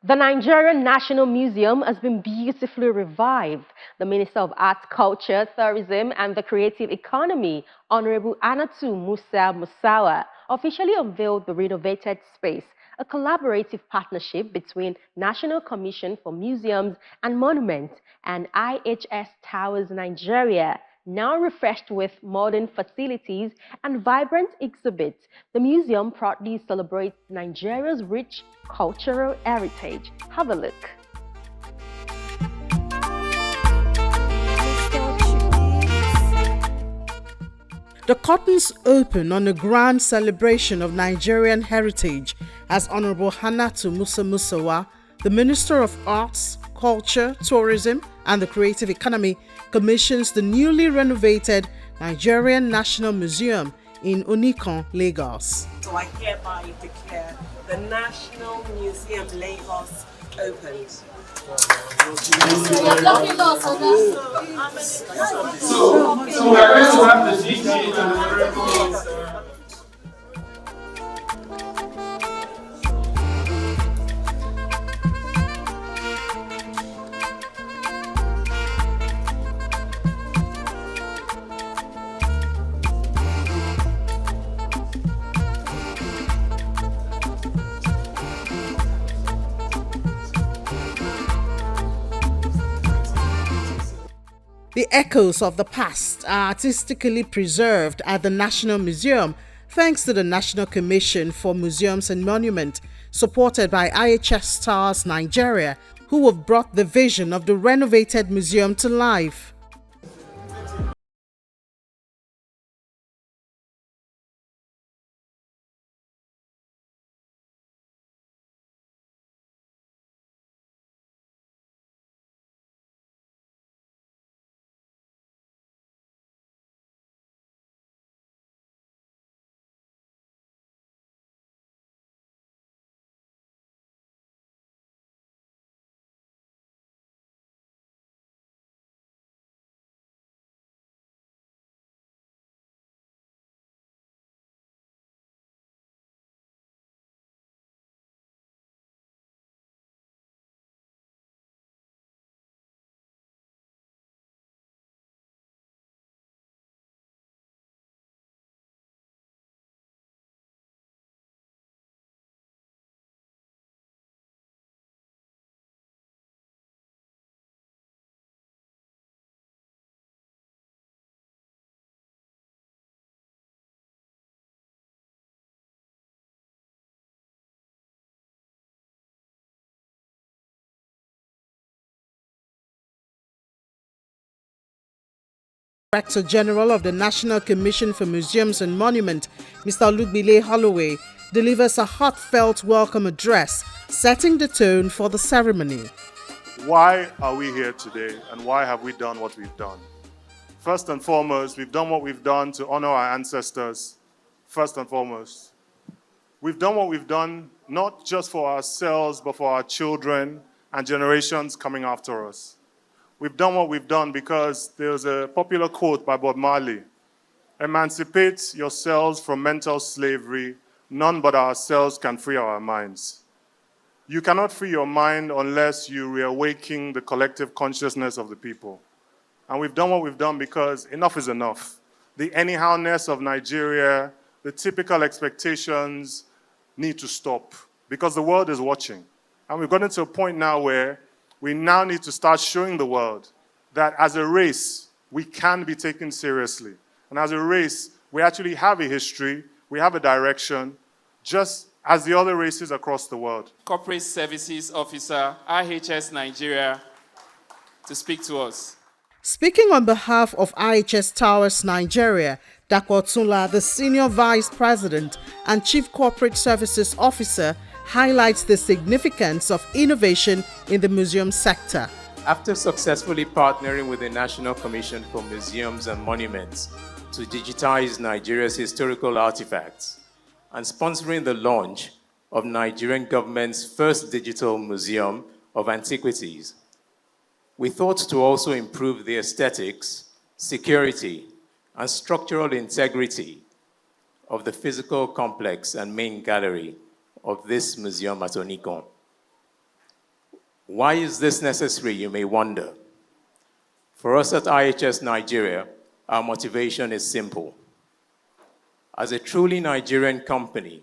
The Nigerian National Museum has been beautifully revived. The Minister of Arts, Culture, Tourism and the Creative Economy, Honorable Anatu Musa Musawa, officially unveiled the renovated space, a collaborative partnership between National Commission for Museums and Monuments and IHS Towers Nigeria. Now refreshed with modern facilities and vibrant exhibits, the museum proudly celebrates Nigeria's rich cultural heritage. Have a look. The curtains open on a grand celebration of Nigerian heritage as Honorable Hannatu Musa Musawa, the Minister of Arts, Culture, Tourism and the Creative Economy, commissions the newly renovated Nigerian National Museum in Onikan, Lagos. So I hereby declare the National Museum Lagos opened. So we're going to have the DG and the The echoes of the past are artistically preserved at the National Museum thanks to the National Commission for Museums and Monuments, supported by IHS Towers Nigeria, who have brought the vision of the renovated museum to life. Director General of the National Commission for Museums and Monuments, Mr. Olugbile Holloway, delivers a heartfelt welcome address, setting the tone for the ceremony. Why are we here today and why have we done what we've done? First and foremost, we've done what we've done to honor our ancestors. First and foremost, we've done what we've done not just for ourselves, but for our children and generations coming after us. We've done what we've done because there's a popular quote by Bob Marley: "Emancipate yourselves from mental slavery. None but ourselves can free our minds." You cannot free your mind unless you reawaken the collective consciousness of the people. And we've done what we've done because enough is enough. The anyhowness of Nigeria, the typical expectations need to stop because the world is watching. And we've gotten to a point now where we now need to start showing the world that as a race, we can be taken seriously. And as a race, we actually have a history, we have a direction, just as the other races across the world. Corporate Services Officer, IHS Nigeria, to speak to us. Speaking on behalf of IHS Towers Nigeria, Dr. Otunla, the Senior Vice President and Chief Corporate Services Officer, highlights the significance of innovation in the museum sector. After successfully partnering with the National Commission for Museums and Monuments to digitize Nigeria's historical artifacts and sponsoring the launch of Nigerian government's first digital museum of antiquities, we thought to also improve the aesthetics, security, and structural integrity of the physical complex and main gallery of this museum at Onikan. Why is this necessary, you may wonder? For us at IHS Nigeria, our motivation is simple. As a truly Nigerian company,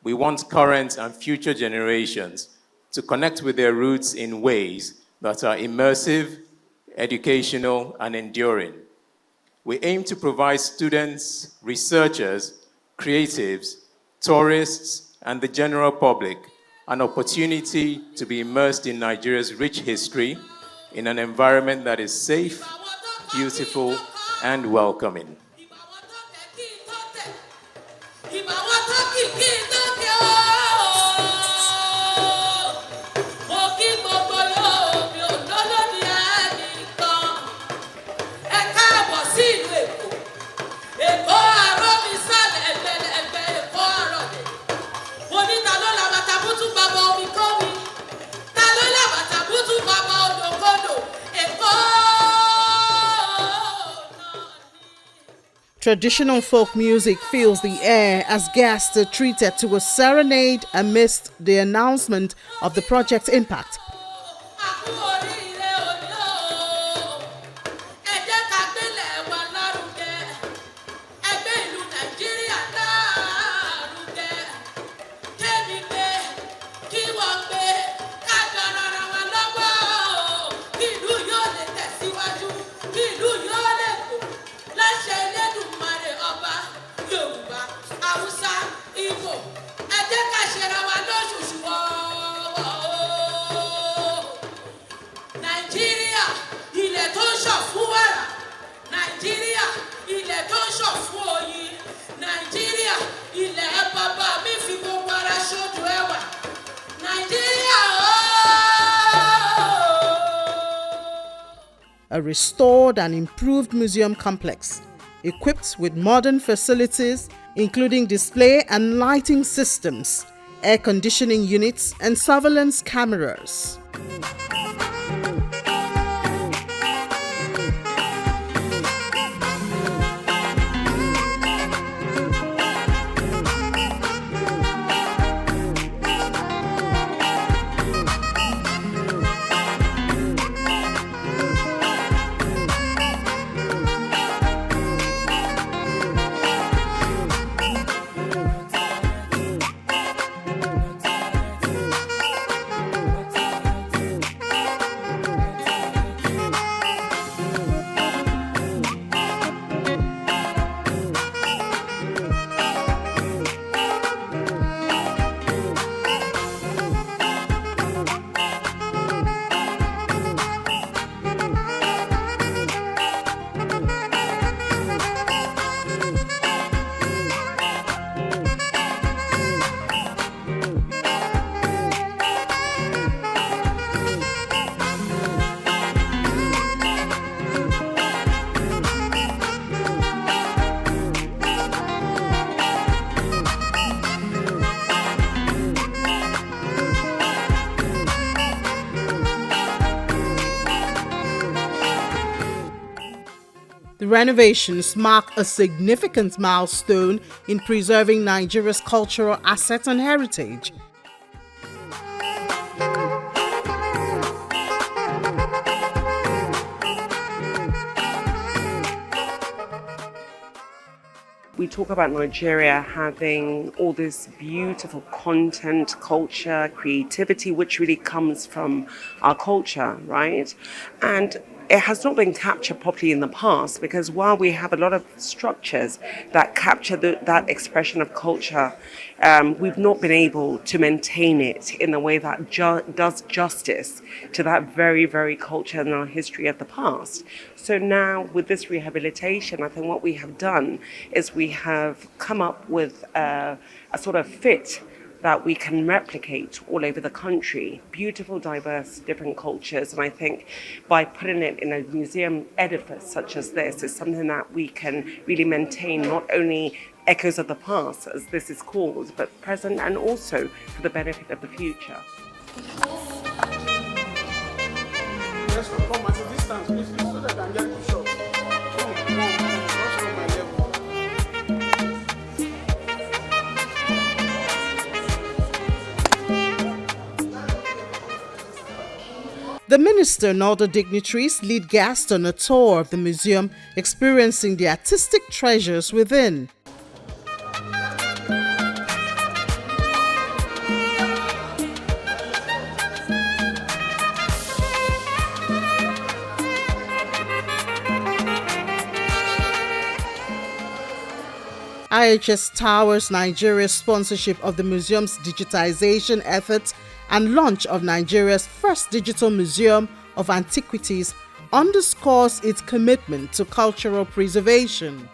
we want current and future generations to connect with their roots in ways that are immersive, educational, and enduring. We aim to provide students, researchers, creatives, tourists, and the general public an opportunity to be immersed in Nigeria's rich history in an environment that is safe, beautiful, and welcoming. Traditional folk music fills the air as guests are treated to a serenade amidst the announcement of the project's impact. A restored and improved museum complex, equipped with modern facilities, including display and lighting systems, air conditioning units, and surveillance cameras. The renovations mark a significant milestone in preserving Nigeria's cultural assets and heritage. We talk about Nigeria having all this beautiful content, culture, creativity, which really comes from our culture, right? And it has not been captured properly in the past, because while we have a lot of structures that capture that expression of culture, we've not been able to maintain it in a way that does justice to that very, very culture and our history of the past. So now with this rehabilitation, I think what we have done is we have come up with a sort of fit that we can replicate all over the country. Beautiful, diverse, different cultures. And I think by putting it in a museum edifice such as this is something that we can really maintain, not only echoes of the past, as this is called, but present, and also for the benefit of the future. The minister and other dignitaries lead guests on a tour of the museum, experiencing the artistic treasures within. IHS Towers Nigeria's sponsorship of the museum's digitization efforts and launch of Nigeria's first digital museum of antiquities underscores its commitment to cultural preservation.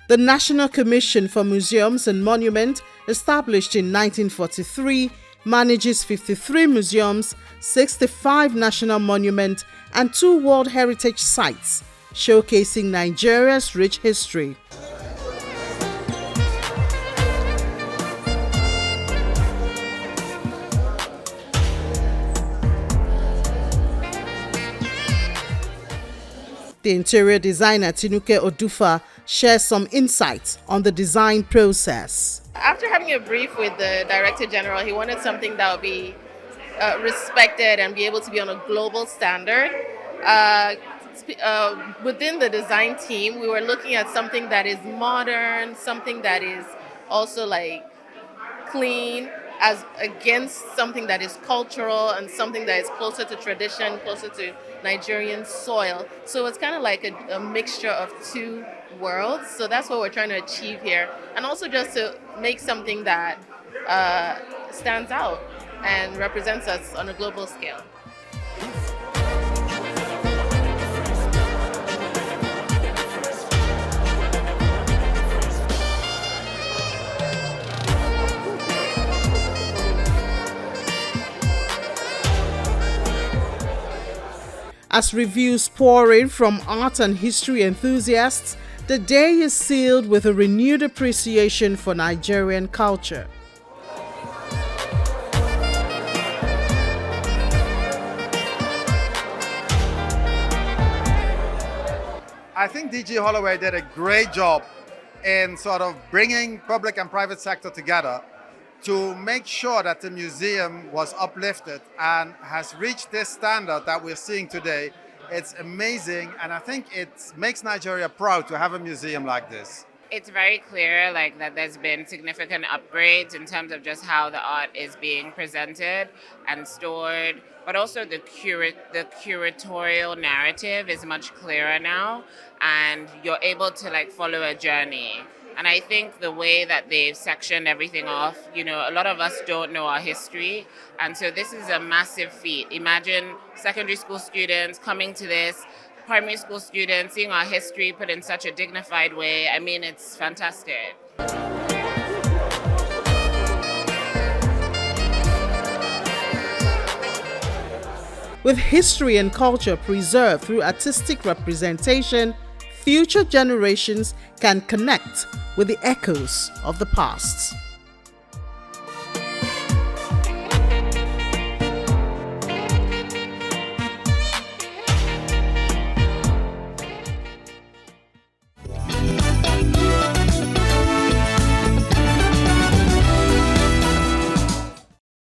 The National Commission for Museums and Monuments, established in 1943, manages 53 museums, 65 national monuments, and 2 World Heritage Sites, showcasing Nigeria's rich history. The interior designer Tinuke Odufa shares some insights on the design process. After having a brief with the Director General, he wanted something that would be respected and be able to be on a global standard. Within the design team, we were looking at something that is modern, something that is also like clean, as against something that is cultural and something that is closer to tradition, closer to Nigerian soil. So it's kind of like a mixture of 2 worlds. So that's what we're trying to achieve here. And also just to make something that stands out and represents us on a global scale. As reviews pour in from art and history enthusiasts, the day is sealed with a renewed appreciation for Nigerian culture. I think DG Holloway did a great job in sort of bringing public and private sector together to make sure that the museum was uplifted and has reached this standard that we're seeing today. It's amazing, and I think it makes Nigeria proud to have a museum like this. It's very clear that there's been significant upgrades in terms of just how the art is being presented and stored, but also the curatorial narrative is much clearer now, and you're able to follow a journey. And I think the way that they've sectioned everything off, a lot of us don't know our history. And so this is a massive feat. Imagine secondary school students coming to this, primary school students, seeing our history put in such a dignified way. I mean, it's fantastic. With history and culture preserved through artistic representation, future generations can connect with the echoes of the past.